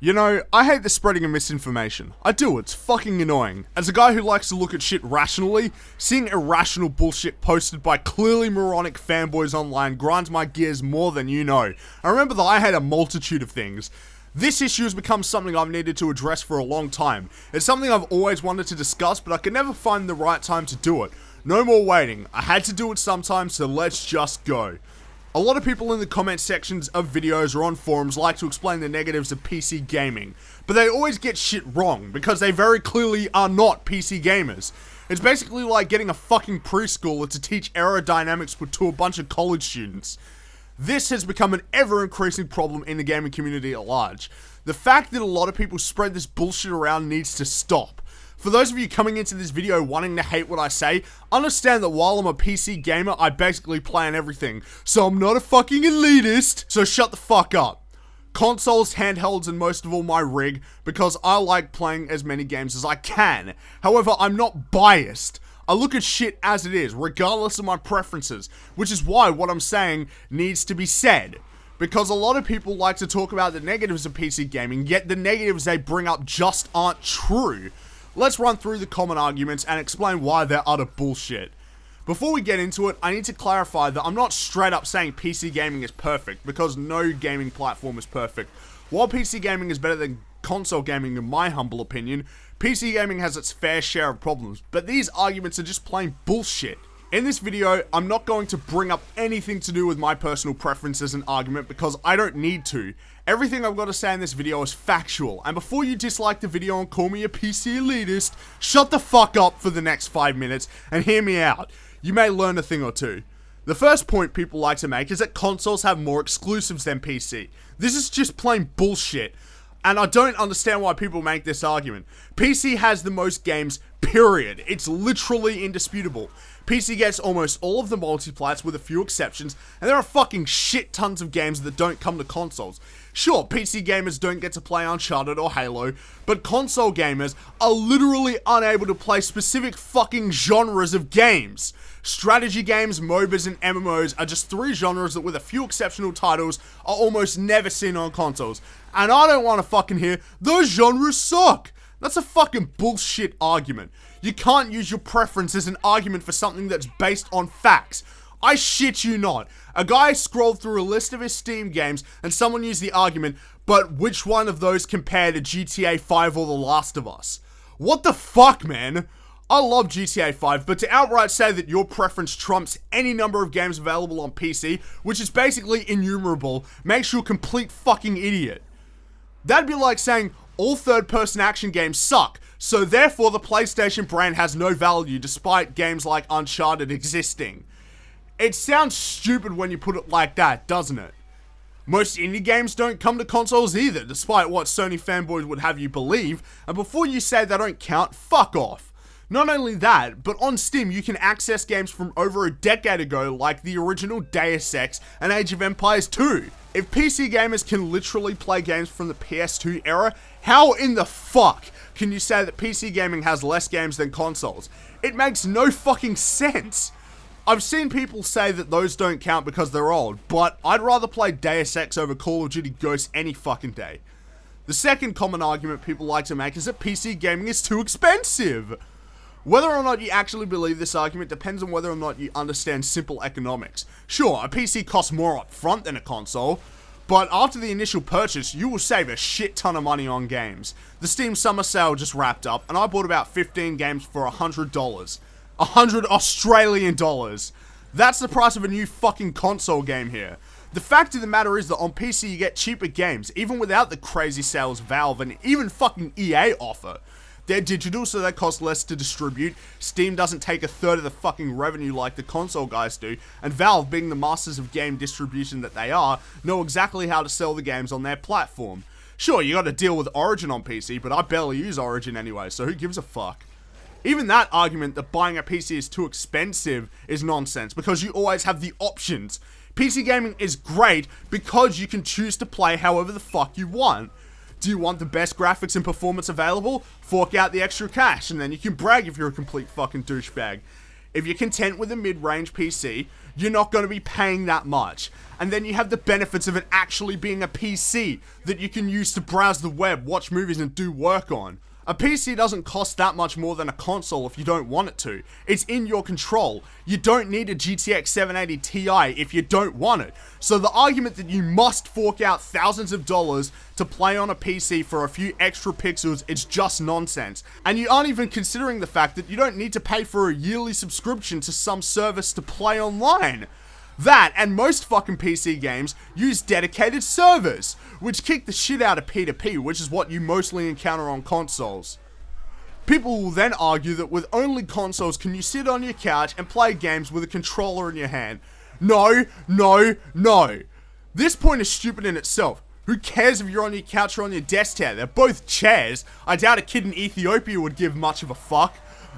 You know, I hate the spreading of misinformation. I do, it's fucking annoying. As a guy who likes to look at shit rationally, seeing irrational bullshit posted by clearly moronic fanboys online grinds my gears more than you know. I remember that I had a multitude of things. This issue has become something I've needed to address for a long time. It's something I've always wanted to discuss, but I could never find the right time to do it. No more waiting. I had to do it sometime, so let's just go. A lot of people in the comment sections of videos or on forums like to explain the negatives of PC gaming, but they always get shit wrong, because they very clearly are not PC gamers. It's basically like getting a fucking preschooler to teach aerodynamics to a bunch of college students. This has become an ever-increasing problem in the gaming community at large. The fact that a lot of people spread this bullshit around needs to stop. For those of you coming into this video wanting to hate what I say, understand that while I'm a PC gamer, I basically play on everything. So I'm not a fucking elitist, so shut the fuck up. Consoles, handhelds, and most of all my rig, because I like playing as many games as I can. However, I'm not biased. I look at shit as it is, regardless of my preferences, which is why what I'm saying needs to be said. Because a lot of people like to talk about the negatives of PC gaming, yet the negatives they bring up just aren't true. Let's run through the common arguments and explain why they're utter bullshit. Before we get into it, I need to clarify that I'm not straight up saying PC gaming is perfect, because no gaming platform is perfect. While PC gaming is better than console gaming in my humble opinion, PC gaming has its fair share of problems, but these arguments are just plain bullshit. In this video, I'm not going to bring up anything to do with my personal preference as an argument, because I don't need to. Everything I've got to say in this video is factual, and before you dislike the video and call me a PC elitist, shut the fuck up for the next 5 minutes and hear me out. You may learn a thing or two. The first point people like to make is that consoles have more exclusives than PC. This is just plain bullshit, and I don't understand why people make this argument. PC has the most games, period. It's literally indisputable. PC gets almost all of the multiplats with a few exceptions, and there are fucking shit tons of games that don't come to consoles. Sure, PC gamers don't get to play Uncharted or Halo, but console gamers are literally unable to play specific fucking genres of games. Strategy games, MOBAs, and MMOs are just 3 genres that with a few exceptional titles are almost never seen on consoles. And I don't want to fucking hear, those genres suck. That's a fucking bullshit argument. You can't use your preference as an argument for something that's based on facts. I shit you not. A guy scrolled through a list of his Steam games and someone used the argument, but which one of those compare to GTA 5 or The Last of Us? What the fuck, man? I love GTA 5, but to outright say that your preference trumps any number of games available on PC, which is basically innumerable, makes you a complete fucking idiot. That'd be like saying, all third-person action games suck, so therefore the PlayStation brand has no value despite games like Uncharted existing. It sounds stupid when you put it like that, doesn't it? Most indie games don't come to consoles either, despite what Sony fanboys would have you believe, and before you say they don't count, fuck off. Not only that, but on Steam you can access games from over a decade ago like the original Deus Ex and Age of Empires 2. If PC gamers can literally play games from the PS2 era, how in the fuck can you say that PC gaming has less games than consoles? It makes no fucking sense. I've seen people say that those don't count because they're old, but I'd rather play Deus Ex over Call of Duty Ghosts any fucking day. The second common argument people like to make is that PC gaming is too expensive. Whether or not you actually believe this argument depends on whether or not you understand simple economics. Sure, a PC costs more up front than a console, but after the initial purchase, you will save a shit ton of money on games. The Steam summer sale just wrapped up, and I bought about 15 games for $100. 100 Australian dollars. That's the price of a new fucking console game here. The fact of the matter is that on PC you get cheaper games, even without the crazy sales Valve and even fucking EA offer. They're digital, so they cost less to distribute. Steam doesn't take a third of the fucking revenue like the console guys do, and Valve, being the masters of game distribution that they are, know exactly how to sell the games on their platform. Sure, you gotta deal with Origin on PC, but I barely use Origin anyway, so who gives a fuck? Even that argument that buying a PC is too expensive is nonsense, because you always have the options. PC gaming is great because you can choose to play however the fuck you want. Do you want the best graphics and performance available? Fork out the extra cash, and then you can brag if you're a complete fucking douchebag. If you're content with a mid-range PC, you're not going to be paying that much. And then you have the benefits of it actually being a PC that you can use to browse the web, watch movies, and do work on. A PC doesn't cost that much more than a console if you don't want it to. It's in your control. You don't need a GTX 780 Ti if you don't want it. So the argument that you must fork out thousands of dollars to play on a PC for a few extra pixels is just nonsense. And you aren't even considering the fact that you don't need to pay for a yearly subscription to some service to play online. That, and most fucking PC games, use dedicated servers, which kick the shit out of P2P, which is what you mostly encounter on consoles. People will then argue that with only consoles can you sit on your couch and play games with a controller in your hand. No, no, no. This point is stupid in itself. Who cares if you're on your couch or on your desk chair? They're both chairs. I doubt a kid in Ethiopia would give much of a fuck.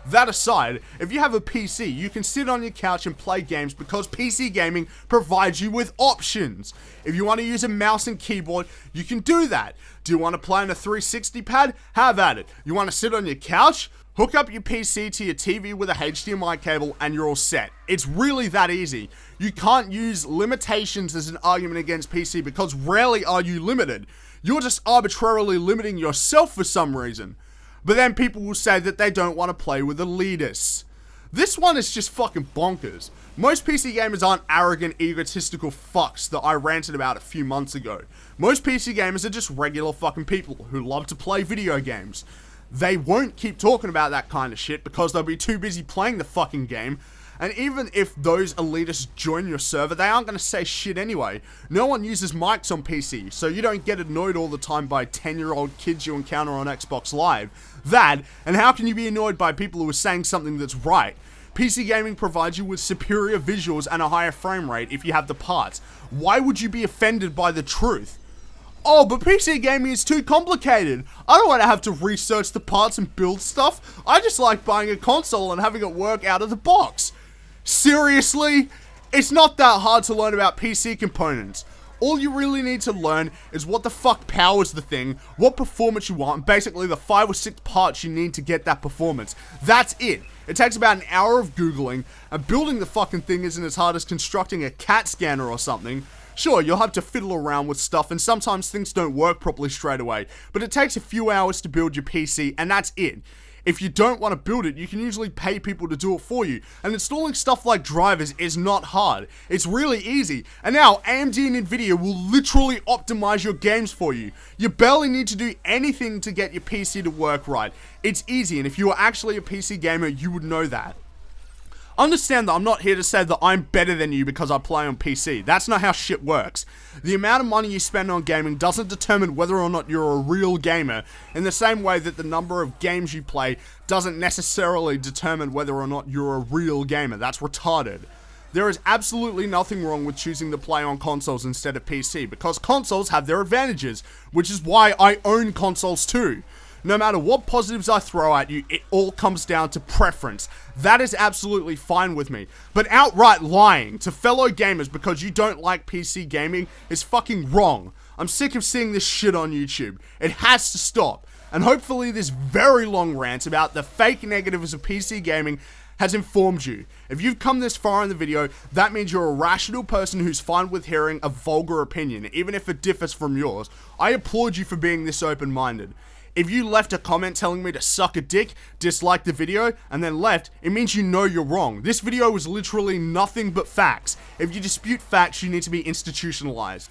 That aside, if you have a PC, you can sit on your couch and play games because PC gaming provides you with options. If you want to use a mouse and keyboard, you can do that. Do you want to play on a 360 pad? Have at it. You want to sit on your couch? Hook up your PC to your TV with a HDMI cable and you're all set. It's really that easy. You can't use limitations as an argument against PC because rarely are you limited. You're just arbitrarily limiting yourself for some reason. But then people will say that they don't want to play with elitists. This one is just fucking bonkers. Most PC gamers aren't arrogant, egotistical fucks that I ranted about a few months ago. Most PC gamers are just regular fucking people who love to play video games. They won't keep talking about that kind of shit because they'll be too busy playing the fucking game. And even if those elitists join your server, they aren't going to say shit anyway. No one uses mics on PC, so you don't get annoyed all the time by 10-year-old kids you encounter on Xbox Live. That, and how can you be annoyed by people who are saying something that's right? PC gaming provides you with superior visuals and a higher frame rate if you have the parts. Why would you be offended by the truth? Oh, but PC gaming is too complicated. I don't want to have to research the parts and build stuff. I just like buying a console and having it work out of the box. Seriously? It's not that hard to learn about PC components. All you really need to learn is what the fuck powers the thing, what performance you want, and basically the 5 or 6 parts you need to get that performance. That's it. It takes about an hour of Googling, and building the fucking thing isn't as hard as constructing a CAT scanner or something. Sure, you'll have to fiddle around with stuff, and sometimes things don't work properly straight away, but it takes a few hours to build your PC, and that's it. If you don't want to build it, you can usually pay people to do it for you. And installing stuff like drivers is not hard. It's really easy. And now AMD and Nvidia will literally optimize your games for you. You barely need to do anything to get your PC to work right. It's easy, and if you are actually a PC gamer, you would know that. Understand that I'm not here to say that I'm better than you because I play on PC. That's not how shit works. The amount of money you spend on gaming doesn't determine whether or not you're a real gamer, in the same way that the number of games you play doesn't necessarily determine whether or not you're a real gamer. That's retarded. There is absolutely nothing wrong with choosing to play on consoles instead of PC, because consoles have their advantages, which is why I own consoles too. No matter what positives I throw at you, it all comes down to preference. That is absolutely fine with me. But outright lying to fellow gamers because you don't like PC gaming is fucking wrong. I'm sick of seeing this shit on YouTube. It has to stop. And hopefully this very long rant about the fake negatives of PC gaming has informed you. If you've come this far in the video, that means you're a rational person who's fine with hearing a vulgar opinion, even if it differs from yours. I applaud you for being this open-minded. If you left a comment telling me to suck a dick, disliked the video, and then left, it means you know you're wrong. This video was literally nothing but facts. If you dispute facts, you need to be institutionalized.